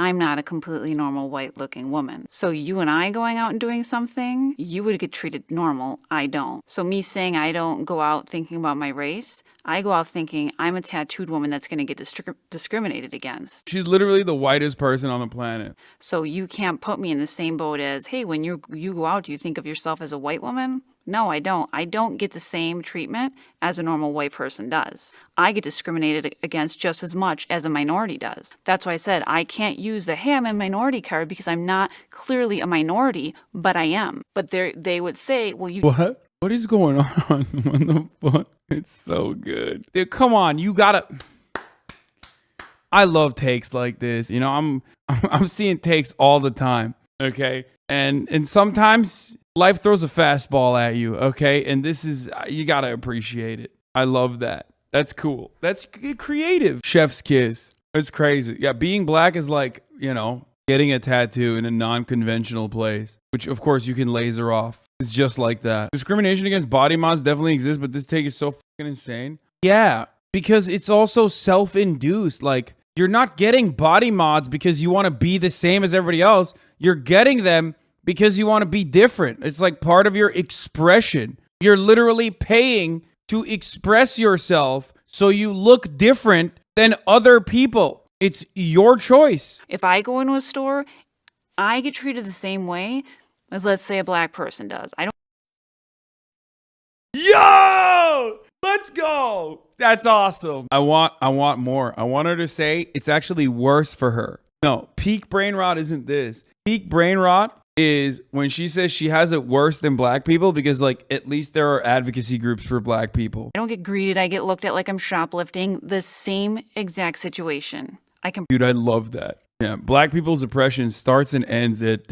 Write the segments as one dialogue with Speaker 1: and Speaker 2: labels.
Speaker 1: I'm not a completely normal white looking woman. So you and I going out and doing something, you would get treated normal. I don't. So me saying I don't go out thinking about my race, I go out thinking I'm a tattooed woman that's going to get discriminated against.
Speaker 2: She's literally the whitest person on the planet.
Speaker 1: So you can't put me in the same boat as, hey, when you go out, do you think of yourself as a white woman? No, I don't. I don't get the same treatment as a normal white person does. I get discriminated against just as much as a minority does. That's why I said I can't use the, hey, I'm a minority card because I'm not clearly a minority, but I am. But they would say, well, you...
Speaker 2: What? What is going on? What the fuck? It's so good. Dude, come on, you gotta... I love takes like this. You know, I'm seeing takes all the time, okay? And sometimes life throws a fastball at you, okay? And this is, you gotta appreciate it. I love that. That's cool. That's creative. Chef's kiss. It's crazy. Yeah, being black is like, you know, getting a tattoo in a non-conventional place, which of course you can laser off. It's just like that. Discrimination against body mods definitely exists, but this take is so fucking insane. Yeah, because it's also self-induced. Like, you're not getting body mods because you want to be the same as everybody else. You're getting them because you want to be different. It's like part of your expression. You're literally paying to express yourself so you look different than other people. It's your choice.
Speaker 1: If I go into a store, I get treated the same way as, let's say, a black person does. I don't...
Speaker 2: Yo! Let's go! That's awesome. I want more. I want her to say it's actually worse for her. No, peak brain rot isn't this. Peak brain rot is when she says she has it worse than black people because, like, at least there are advocacy groups for black people.
Speaker 1: I don't get greeted. I get looked at like I'm shoplifting. The same exact situation.
Speaker 2: Dude, I love that. Yeah, black people's oppression starts and ends at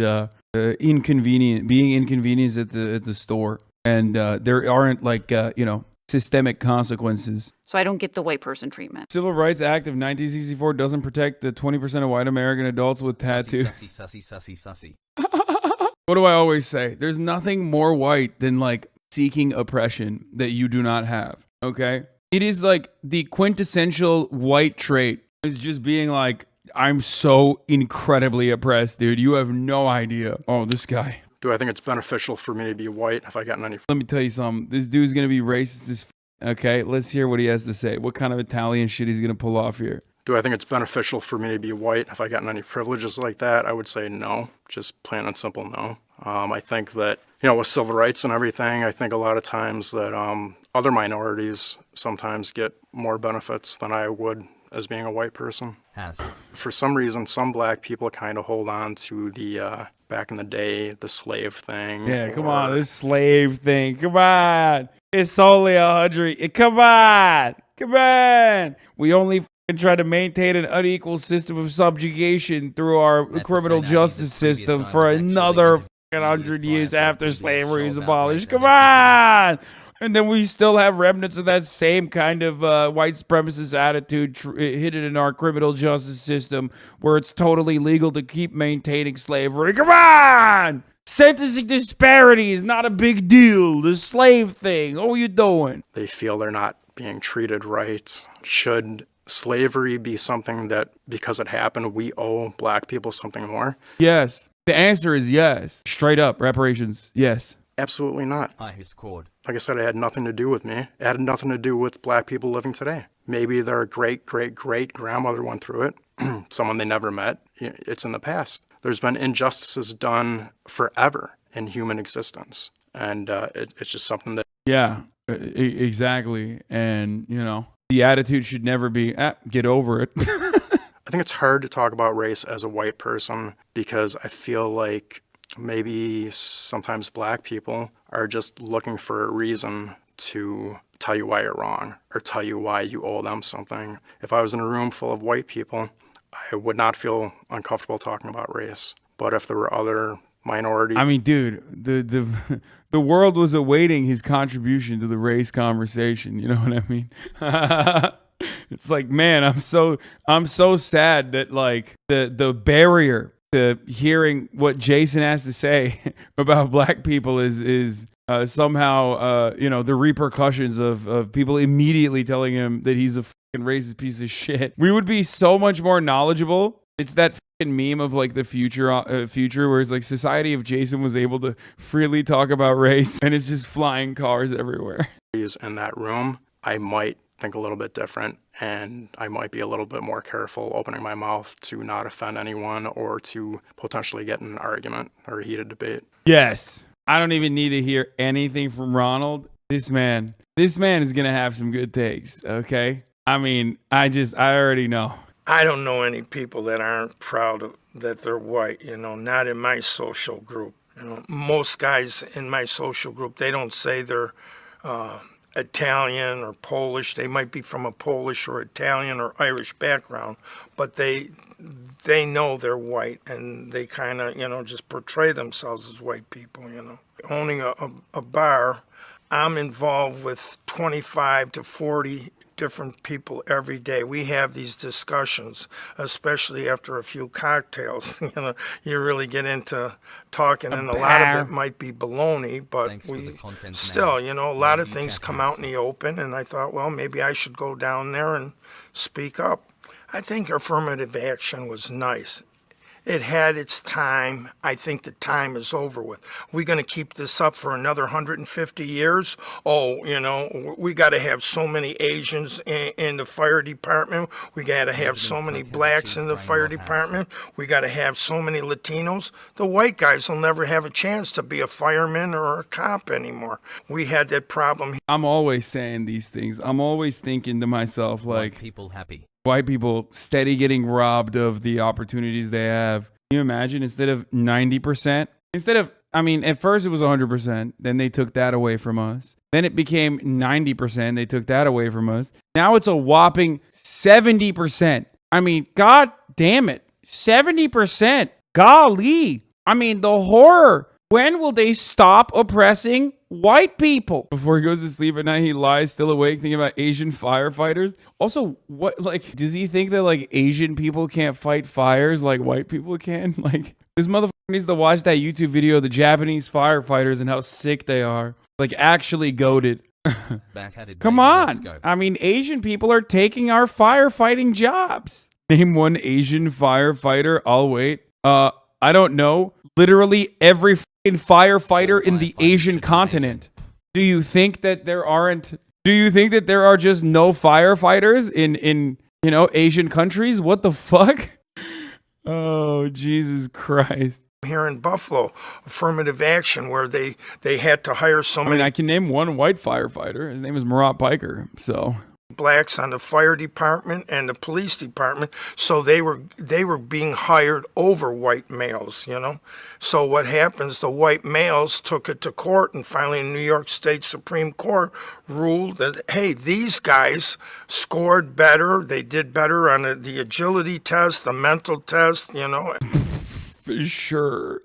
Speaker 2: being inconvenienced at the store, and there aren't like systemic consequences.
Speaker 1: So I don't get the white person treatment.
Speaker 2: Civil Rights Act of 1964 doesn't protect the 20% of white American adults with tattoos.
Speaker 3: Sussy.
Speaker 2: What do I always say? There's nothing more white than like seeking oppression that you do not have. Okay, it is like the quintessential white trait is just being like, I'm so incredibly oppressed, dude. You have no idea. Oh, this guy.
Speaker 4: Do I think it's beneficial for me to be white if I gotten any...
Speaker 2: Let me tell you something. This dude's going to be racist as okay? Let's hear what he has to say. What kind of Italian shit he's going to pull off here.
Speaker 4: Do I think it's beneficial for me to be white if I gotten any privileges like that? I would say no. Just plain and simple no. I think that, with civil rights and everything, I think a lot of times that other minorities sometimes get more benefits than I would as being a white person.
Speaker 3: Hasan.
Speaker 4: For some reason, some black people kind of hold on to the, back in the day, the slave thing.
Speaker 2: Yeah, come on, this slave thing. Come on. It's only 100. Come on. Come on. We only try to maintain an unequal system of subjugation through our criminal justice system for another 100 years after slavery is abolished. Come on. And then we still have remnants of that same kind of white supremacist attitude hidden in our criminal justice system where it's totally legal to keep maintaining slavery. Come on! Sentencing disparity is not a big deal. The slave thing. What are you doing?
Speaker 4: They feel they're not being treated right. Should slavery be something that, because it happened, we owe black people something more?
Speaker 2: Yes. The answer is yes. Straight up. Reparations. Yes.
Speaker 4: Absolutely not.
Speaker 3: Here's the cord.
Speaker 4: Like I said, it had nothing to do with me. It had nothing to do with black people living today. Maybe their great-great-great-grandmother went through it, someone they never met. It's in the past. There's been injustices done forever in human existence. And it's just something that...
Speaker 2: Yeah, exactly. And, the attitude should never be, get over it.
Speaker 4: I think it's hard to talk about race as a white person because I feel like maybe sometimes black people are just looking for a reason to tell you why you're wrong or tell you why you owe them something. If I was in a room full of white people, I would not feel uncomfortable talking about race. But if there were other minorities...
Speaker 2: I mean, dude, the world was awaiting his contribution to the race conversation. You know what I mean? It's like, man, I'm so sad that like the barrier to hearing what Jason has to say about black people is somehow the repercussions of people immediately telling him that he's a fucking racist piece of shit. We would be so much more knowledgeable. It's that meme of like the future where it's like society if Jason was able to freely talk about race and it's just flying cars everywhere.
Speaker 4: In that room, I might think a little bit different, and I might be a little bit more careful opening my mouth to not offend anyone or to potentially get in an argument or a heated debate.
Speaker 2: Yes. I don't even need to hear anything from Ronald. This man is going to have some good takes, okay? I mean, I already know.
Speaker 5: I don't know any people that aren't proud of that they're white, not in my social group. Most guys in my social group, they don't say they're Italian or Polish. They might be from a Polish or Italian or Irish background, but they know they're white, and they kind of, just portray themselves as white people, Owning a bar, I'm involved with 25 to 40 different people every day. We have these discussions, especially after a few cocktails. You really get into talking, and a lot of it might be baloney, but still, a lot of things come out in the open, and I thought, well, maybe I should go down there and speak up. I think affirmative action was nice. It had its time. I think the time is over with. We're going to keep this up for another 150 years. Oh, we got to have so many Asians in the fire department. We got to have so many blacks in the fire department. We got to have so many Latinos. The white guys will never have a chance to be a fireman or a cop anymore. We had that problem.
Speaker 2: I'm always saying these things. I'm always thinking to myself, like,
Speaker 3: White people happy.
Speaker 2: White people steady getting robbed of the opportunities they have. Can you imagine, instead of 90%, at first it was 100%, then they took that away from us. Then it became 90%, they took that away from us. Now it's a whopping 70%. God damn it. 70%. Golly. The horror. When will they stop oppressing white people? Before he goes to sleep at night, he lies still awake thinking about Asian firefighters. Also, does he think that Asian people can't fight fires like white people can? This motherfucker needs to watch that YouTube video of the Japanese firefighters and how sick they are. Actually goated. Come on. Asian people are taking our firefighting jobs. Name one Asian firefighter. I'll wait. I don't know. Literally every firefighter in the Asian continent. Do you think that there are just no firefighters in Asian countries? What the fuck? Oh, Jesus Christ.
Speaker 5: Here in Buffalo, affirmative action, where they had to hire so many.
Speaker 2: I can name one white firefighter. His name is Murat Piker. So
Speaker 5: blacks on the fire department and the police department, so they were being hired over white males, So what happens, the white males took it to court, and finally the New York State Supreme Court ruled that, hey, these guys scored better, they did better on the agility test, the mental test,
Speaker 2: For sure.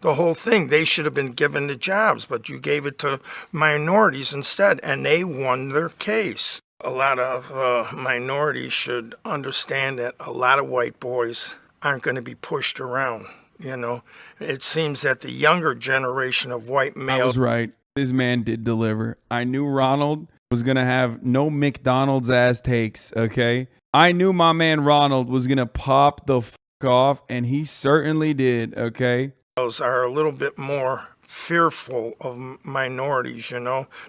Speaker 5: The whole thing, they should have been given the jobs, but you gave it to minorities instead, and they won their case. A lot of minorities should understand that a lot of white boys aren't going to be pushed around, It seems that the younger generation of white males...
Speaker 2: I was right. This man did deliver. I knew Ronald was going to have no McDonald's ass takes, okay? I knew my man Ronald was going to pop the fuck off, and he certainly did, okay?
Speaker 5: Are a little bit more fearful of minorities,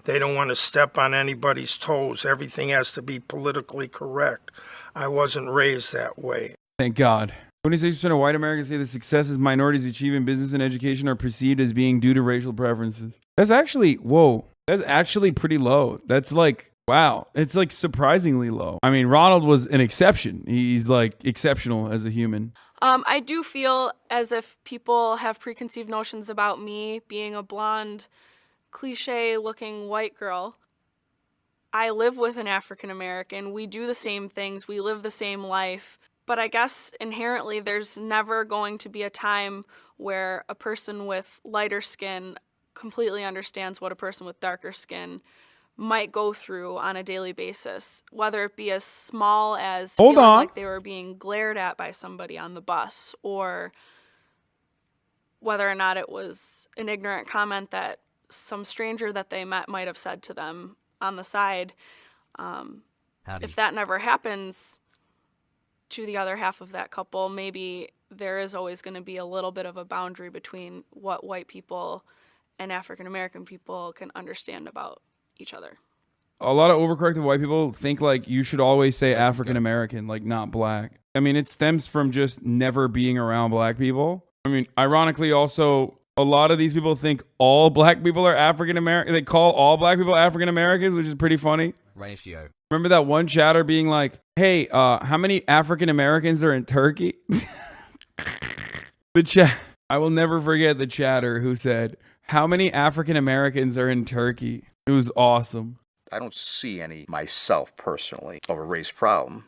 Speaker 5: They don't want to step on anybody's toes. Everything has to be politically correct. I wasn't raised that way.
Speaker 2: Thank God. 26% of white Americans say the successes minorities achieve in business and education are perceived as being due to racial preferences. That's actually pretty low. That's wow. It's surprisingly low. Ronald was an exception. He's exceptional as a human.
Speaker 6: I do feel as if people have preconceived notions about me being a blonde, cliche-looking white girl. I live with an African American. We do the same things. We live the same life. But I guess inherently there's never going to be a time where a person with lighter skin completely understands what a person with darker skin might go through on a daily basis, whether it be as small as feeling like they were being glared at by somebody on the bus, or whether or not it was an ignorant comment that some stranger that they met might have said to them on the side. If that never happens, to the other half of that couple, maybe there is always going to be a little bit of a boundary between what white people and African American people can understand about each other.
Speaker 2: A lot of overcorrected white people think like you should always say African American, like not black. I mean, it stems from just never being around black people. I mean, ironically, also, a lot of these people think all black people are African American. They call all black people African Americans, which is pretty funny.
Speaker 3: Ratio.
Speaker 2: Remember that one chatter being like, hey, how many African Americans are in Turkey? I will never forget the chatter who said, how many African Americans are in Turkey? It was awesome.
Speaker 7: I don't see any myself personally of a race problem.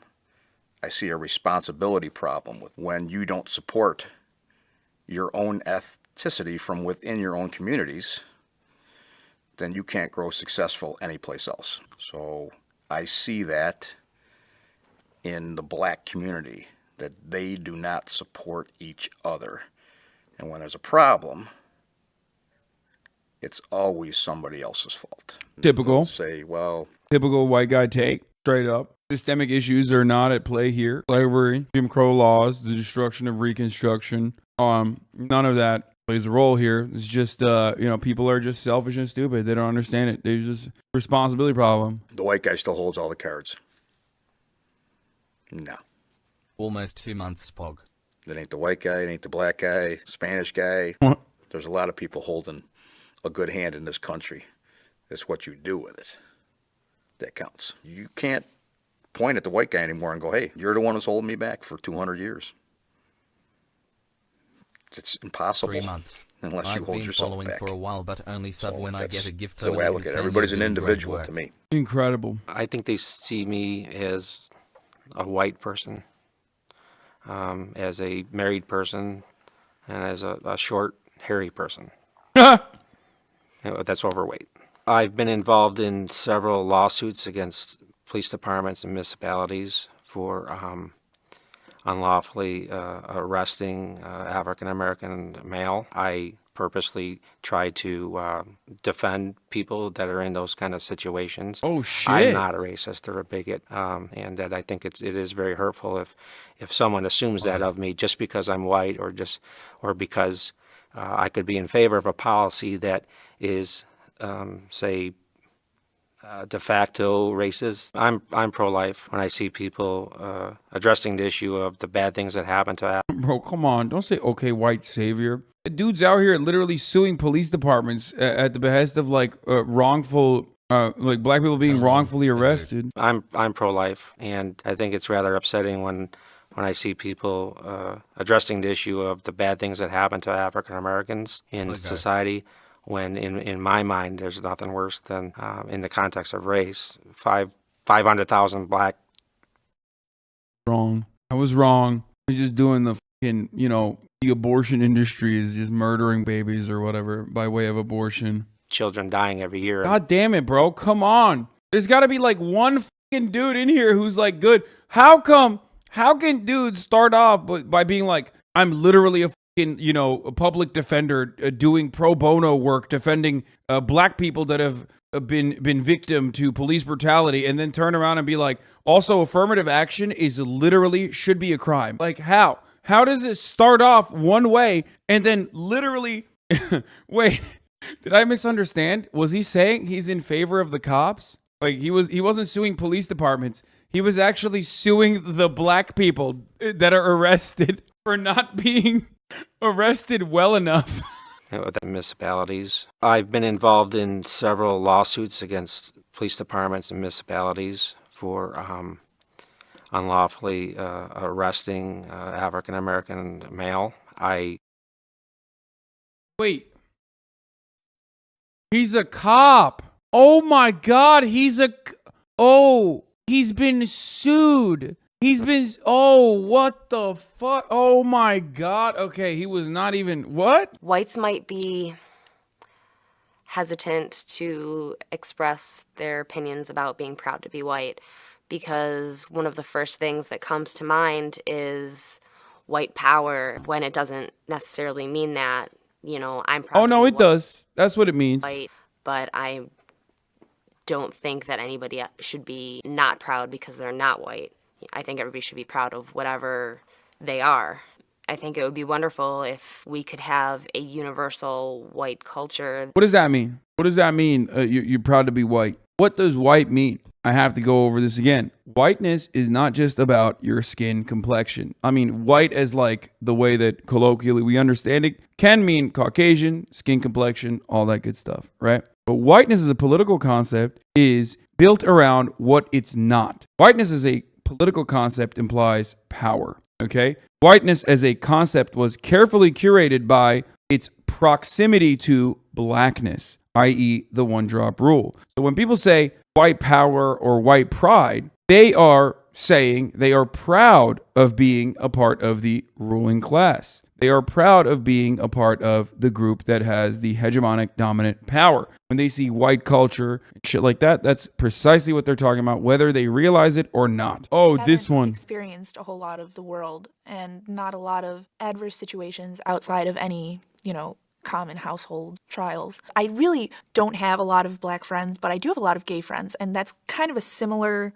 Speaker 7: I see a responsibility problem with when you don't support your own ethnicity from within your own communities, then you can't grow successful anyplace else. So I see that in the black community, that they do not support each other. And when there's a problem, it's always somebody else's fault.
Speaker 2: Typical.
Speaker 7: They'll say, well,
Speaker 2: Typical white guy take, straight up. Systemic issues are not at play here. Slavery, Jim Crow laws, the destruction of Reconstruction. None of that plays a role here. It's just, people are just selfish and stupid. They don't understand it. There's just a responsibility problem.
Speaker 7: the white guy still holds all the cards. No.
Speaker 3: Almost 2 months, Pog.
Speaker 7: It ain't the white guy, it ain't the black guy, Spanish guy.
Speaker 2: What?
Speaker 7: There's a lot of people holding a good hand in this country. It's what you do with it that counts. You can't point at the white guy anymore and go, hey, you're the one that's holding me back for 200 years. It's impossible
Speaker 3: 3 months.
Speaker 7: unless you
Speaker 3: I've
Speaker 7: hold
Speaker 3: been
Speaker 7: yourself
Speaker 3: following
Speaker 7: back.
Speaker 3: for a while, but only sub
Speaker 7: So
Speaker 3: when I
Speaker 7: that's
Speaker 3: get a gift.
Speaker 7: the way I look at it. Everybody's an individual to me.
Speaker 2: Incredible.
Speaker 8: I think they see me as a white person, as a married person, and as a short, hairy person that's overweight. I've been involved in several lawsuits against police departments and municipalities for unlawfully arresting African American male. I purposely try to defend people that are in those kind of situations.
Speaker 2: Oh, shit.
Speaker 8: I'm not a racist or a bigot, and that I think it is very hurtful if someone assumes that of me just because I'm white or because I could be in favor of a policy that is, say, de facto racist. I'm pro-life. When I see people addressing the issue of the bad things that happen to
Speaker 2: Bro, come on. Don't say, okay, white savior. The dude's out here literally suing police departments at the behest of wrongful, black people being wrongfully arrested.
Speaker 8: I'm pro-life, and I think it's rather upsetting when I see people addressing the issue of the bad things that happen to African Americans in society, when in my mind there's nothing worse than, in the context of race, 500,000 black.
Speaker 2: Wrong. I was wrong. I was just doing the fucking, the abortion industry is just murdering babies or whatever by way of abortion.
Speaker 8: Children dying every year.
Speaker 2: God damn it, bro. Come on. There's got to be one fucking dude in here who's good. How can dudes start off by being I'm literally a fucking, a public defender doing pro bono work defending black people that have been victim to police brutality, and then turn around and be also affirmative action is literally should be a crime. How? How does it start off one way and then literally wait, did I misunderstand? Was he saying he's in favor of the cops? He wasn't suing police departments. He was actually suing the black people that are arrested for not being arrested well enough.
Speaker 8: The municipalities. I've been involved in several lawsuits against police departments and municipalities for unlawfully arresting African American male.
Speaker 2: Wait. He's a cop. Oh my God, he's been sued. What the fuck? Oh my God. Okay, he was not even, what?
Speaker 9: Whites might be hesitant to express their opinions about being proud to be white because one of the first things that comes to mind is white power, when it doesn't necessarily mean that, I'm proud
Speaker 2: Oh
Speaker 9: to
Speaker 2: no,
Speaker 9: be
Speaker 2: it does. That's what it means.
Speaker 9: white, but I don't think that anybody should be not proud because they're not white. I think everybody should be proud of whatever they are. I think it would be wonderful if we could have a universal white culture.
Speaker 2: What does that mean? What does that mean? You're proud to be white. What does white mean? I have to go over this again. Whiteness is not just about your skin complexion. I mean, white as like the way that colloquially we understand it can mean Caucasian, skin complexion, all that good stuff, right? But whiteness as a political concept is built around what it's not. Whiteness as a political concept implies power, okay? Whiteness as a concept was carefully curated by its proximity to blackness, i.e. the one-drop rule. So when people say white power or white pride, they are saying they are proud of being a part of the ruling class. They are proud of being a part of the group that has the hegemonic dominant power. When they see white culture, shit like that, that's precisely what they're talking about, whether they realize it or not. Oh, this one.
Speaker 10: Experienced a whole lot of the world and not a lot of adverse situations outside of any, common household trials. I really don't have a lot of black friends, but I do have a lot of gay friends, and that's kind of a similar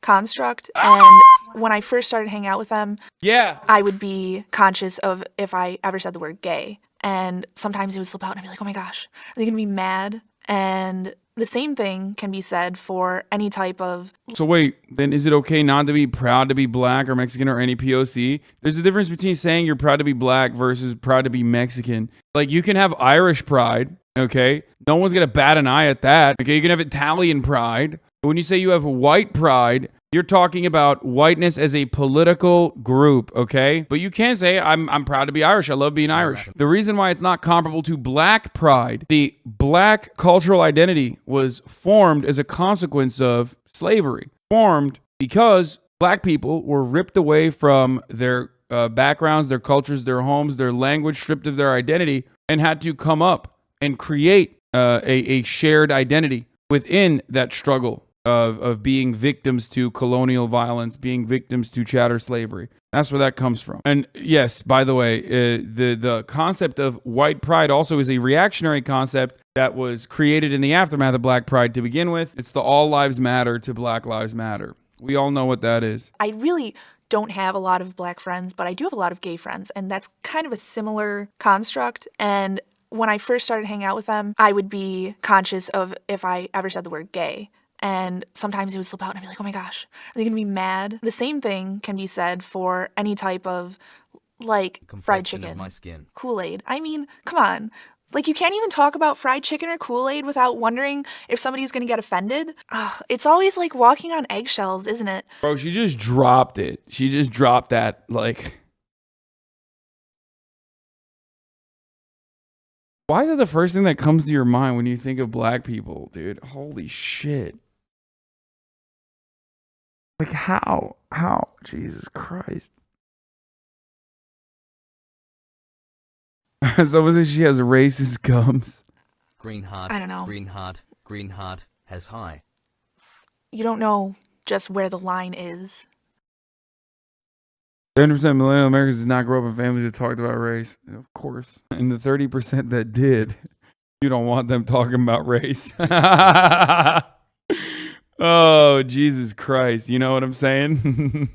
Speaker 10: construct. And when I first started hanging out with them, I would be conscious of if I ever said the word gay. And sometimes it would slip out and I'd be like, oh my gosh, are they gonna be mad? And the same thing can be said for any type of...
Speaker 2: So wait, then is it okay not to be proud to be black or Mexican or any POC? There's a difference between saying you're proud to be black versus proud to be Mexican. Like, you can have Irish pride, okay? No one's gonna bat an eye at that. Okay, you can have Italian pride. But when you say you have white pride, you're talking about whiteness as a political group, okay? But you can say, I'm proud to be Irish. I love being Irish. The reason why it's not comparable to black pride, the black cultural identity was formed as a consequence of slavery. Formed because black people were ripped away from their backgrounds, their cultures, their homes, their language, stripped of their identity, and had to come up and create a shared identity within that struggle of being victims to colonial violence, being victims to chattel slavery. That's where that comes from. And yes, by the way, the concept of white pride also is a reactionary concept that was created in the aftermath of Black Pride to begin with. It's the all lives matter to Black Lives Matter. We all know what that is.
Speaker 10: I really don't have a lot of black friends, but I do have a lot of gay friends, and that's kind of a similar construct. And when I first started hanging out with them, I would be conscious of if I ever said the word gay. And sometimes it would slip out and I'd be like, oh my gosh, are they going to be mad? The same thing can be said for any type of, like, fried chicken,
Speaker 3: of my skin.
Speaker 10: Kool-Aid. I mean, come on. Like, you can't even talk about fried chicken or Kool-Aid without wondering if somebody's going to get offended. Ugh, it's always like walking on eggshells, isn't it?
Speaker 2: Bro, she just dropped it. She just dropped that, like... Why is that the first thing that comes to your mind when you think of black people, dude? Holy shit. Like, how? How? Jesus Christ. Someone says she has racist gums.
Speaker 3: Green heart.
Speaker 10: I don't know.
Speaker 3: Green heart has high.
Speaker 10: You don't know just where the line is.
Speaker 2: 70% of millennial Americans did not grow up in families that talked about race. Of course. And the 30% that did, you don't want them talking about race. Oh, Jesus Christ. You know what I'm saying?